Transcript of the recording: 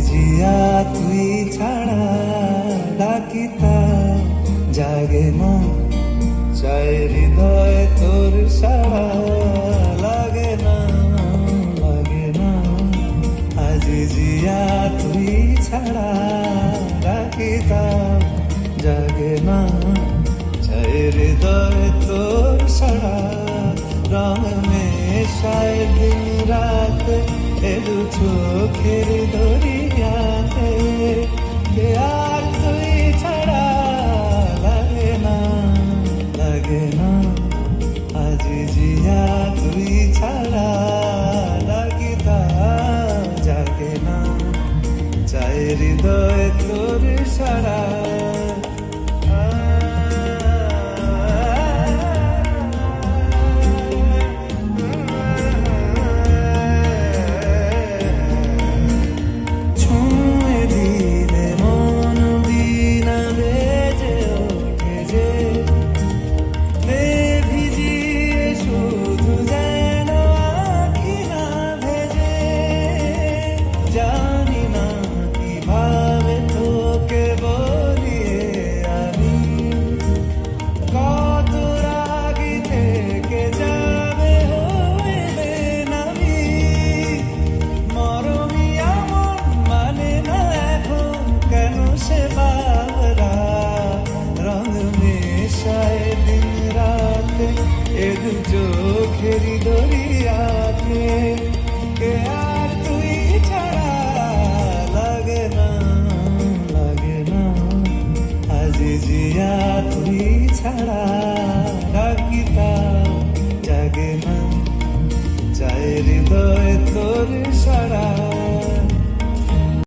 জিয়া তুই ছাড়া ডাকিতা জাগে না, চায় হৃদয় তোর সারা লাগে না, লাগে না। আজ জিয়া তুই ছাড়া ডাকিতা জাগে না, চায় হৃদয় তোর সারা। রং মেশায় দিন রাত এদু চোখের দরিয়াতে, কে আর তুই ছাড়া লাগে না, লাগে না। আজ জিয়া তুই ছাড়া ডাকিতা জাগে না, চায় হৃদয় তোর সারা। এদু চোখেরি দরিয়াতে, কে আর তুই ছাড়া লাগে না, লাগে না। আজ জিয়া তুই ছাড়া ডাকিতা জাগে না, চায় হৃদয় তোর সারা।